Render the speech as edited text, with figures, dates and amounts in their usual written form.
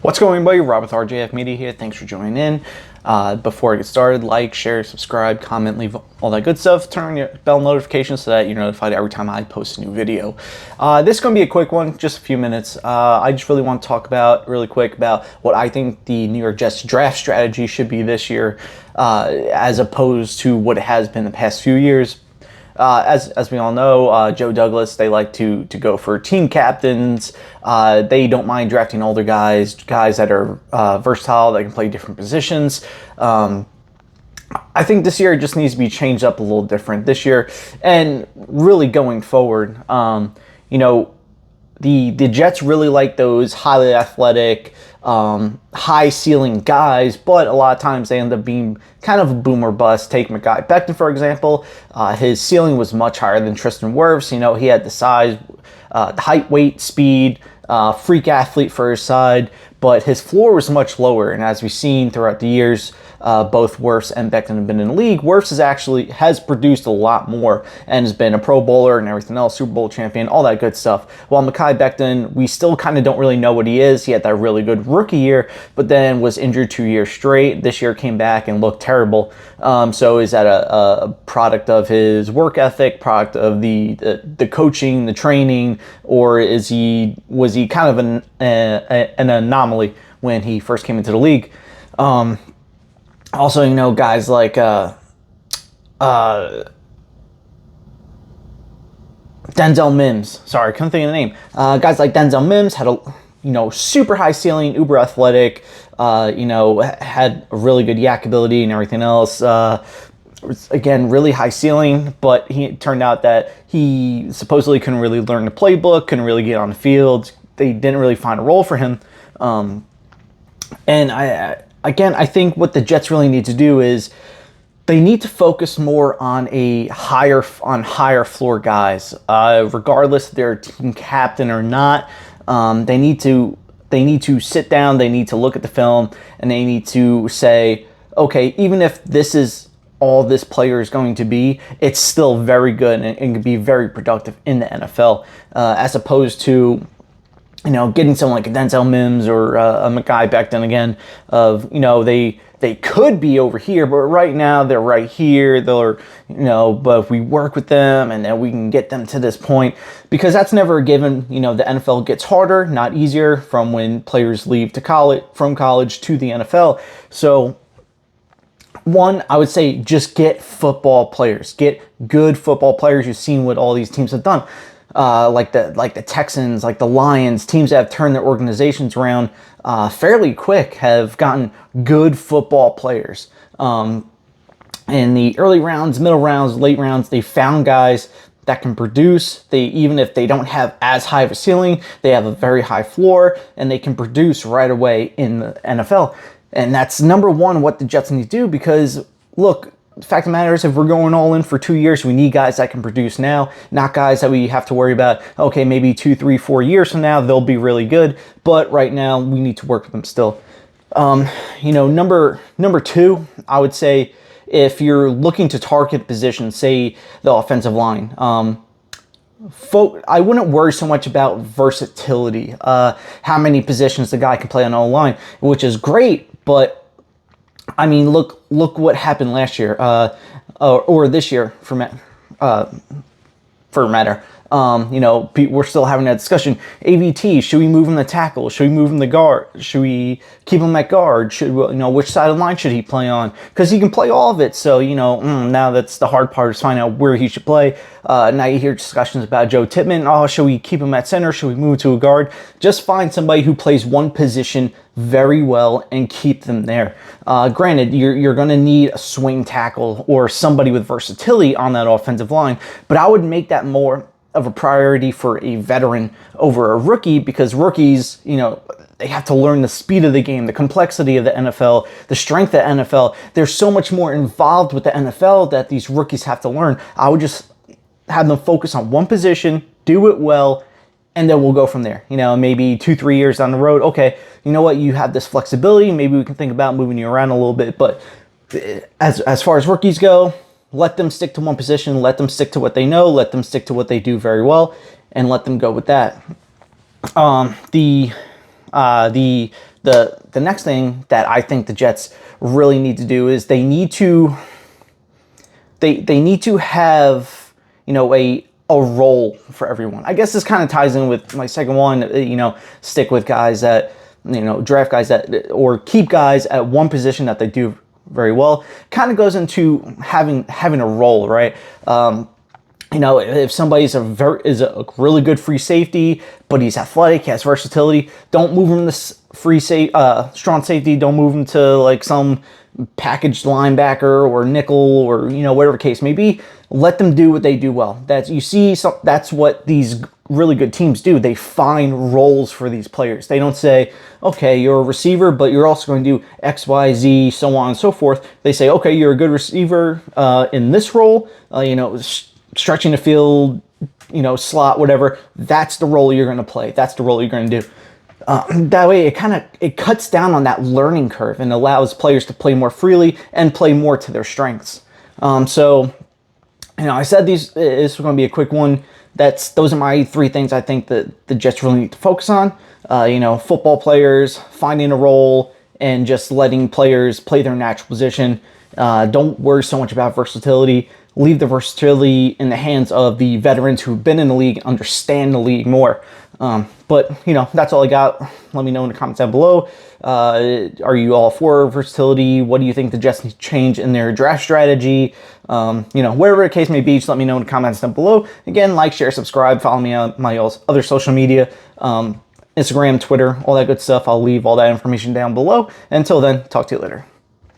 What's going on, everybody? Rob with RJF Media here. Thanks for joining in. Before I get started, like, share, subscribe, comment, leave all that good stuff. Turn on your bell notifications so that you're notified every time I post a new video. This is going to be a quick one, just a few minutes. I just really want to talk really quick about what I think the New York Jets draft strategy should be this year, as opposed to what it has been the past few years. As we all know, Joe Douglas, they like to go for team captains. They don't mind drafting older guys that are versatile, that can play different positions. I think this year it just needs to be changed up a little different this year, and really going forward. The Jets really like those highly athletic, high ceiling guys, but a lot of times they end up being kind of a boom or bust. Take Mekhi Becton, for example. His ceiling was much higher than Tristan Wirfs. He had the size, height, weight, speed, freak athlete for his side, but his floor was much lower. And as we've seen throughout the years, both Wirfs and Becton have been in the league. Wirfs has produced a lot more and has been a Pro Bowler and everything else, Super Bowl champion, all that good stuff. While Mekhi Becton, we still kind of don't really know what he is. He had that really good rookie year, but then was injured 2 years straight. This year came back and looked terrible. So is that a product of his work ethic, product of the coaching, the training, or was he kind of an anomaly when he first came into the league? Also, guys like Denzel Mims. Sorry, I couldn't think of the name. Guys like Denzel Mims had a super high ceiling, uber athletic. Had a really good yak ability and everything else. Again, really high ceiling, but it turned out that he supposedly couldn't really learn the playbook, couldn't really get on the field. They didn't really find a role for him. And I think what the Jets really need to do is they need to focus more on higher floor guys, regardless if they're a team captain or not. They need to sit down. They need to look at the film, and they need to say, okay, even if this is all this player is going to be, it's still very good and can be very productive in the NFL, as opposed to getting someone like a Denzel Mims or a Mekhi Becton again. They could be over here, but right now they're right here. But if we work with them and then we can get them to this point, because that's never a given. The NFL gets harder, not easier, from when players leave from college to the NFL. So, one, I would say just get football players, get good football players. You've seen what all these teams have done. Like the Texans, like the Lions, teams that have turned their organizations around fairly quick, have gotten good football players. In the early rounds, middle rounds, late rounds, they found guys that can produce. Even if they don't have as high of a ceiling, they have a very high floor, and they can produce right away in the NFL. And that's number one, what the Jets need to do, because look, the fact of the matter is, if we're going all in for 2 years, we need guys that can produce now, not guys that we have to worry about, okay, maybe 2, 3, 4 years from now, they'll be really good. But right now, we need to work with them still. Number two, I would say, if you're looking to target position, say the offensive line, I wouldn't worry so much about versatility, how many positions the guy can play on the line, which is great, but I mean, look what happened last year, or this year for matter. We're still having that discussion. AVT, should we move him to tackle? Should we move him to guard? Should we keep him at guard? Which side of the line should he play on? Because he can play all of it. So, now that's the hard part, is find out where he should play. Now you hear discussions about Joe Tippmann. Oh, should we keep him at center? Should we move to a guard? Just find somebody who plays one position very well and keep them there. Granted, you're going to need a swing tackle or somebody with versatility on that offensive line, but I would make that more of a priority for a veteran over a rookie, because rookies, they have to learn the speed of the game, the complexity of the NFL, the strength of the NFL. There's so much more involved with the NFL that these rookies have to learn. I would just have them focus on one position, do it well, and then we'll go from there. Maybe 2, 3 years down the road, okay, you know what, you have this flexibility, maybe we can think about moving you around a little bit. But as far as rookies go, let them stick to one position, let them stick to what they know, let them stick to what they do very well, and let them go with that. The next thing that I think the Jets really need to do is they need to have, you know, a role for everyone. I guess this kind of ties in with my second one, you know, stick with guys that, you know, draft guys that, or keep guys at one position that they do very well. Kind of goes into having a role, right? You know, if somebody's is a really good free safety, but he's athletic, he has versatility, don't move him to strong safety. Don't move him to like some packaged linebacker or nickel or, you know, whatever the case may be. Let them do what they do well. That's what these really good teams do. They find roles for these players. They don't say, okay, you're a receiver, but you're also going to do X, Y, Z, so on and so forth. They say, okay, you're a good receiver in this role, you know, stretching the field, you know, slot, whatever. That's the role you're going to play. That's the role you're going to do. That way, it cuts down on that learning curve and allows players to play more freely and play more to their strengths. So, you know, I said this was going to be a quick one. Those are my three things I think that the Jets really need to focus on. You know, football players, finding a role, and just letting players play their natural position. Don't worry so much about versatility. Leave the versatility in the hands of the veterans who've been in the league, understand the league more. But, you know, that's all I got. Let me know in the comments down below. Are you all for versatility? What do you think the Jets need to change in their draft strategy? You know, wherever the case may be, just let me know in the comments down below. Again, like, share, subscribe, follow me on my other social media, Instagram, Twitter, all that good stuff. I'll leave all that information down below. Until then, talk to you later.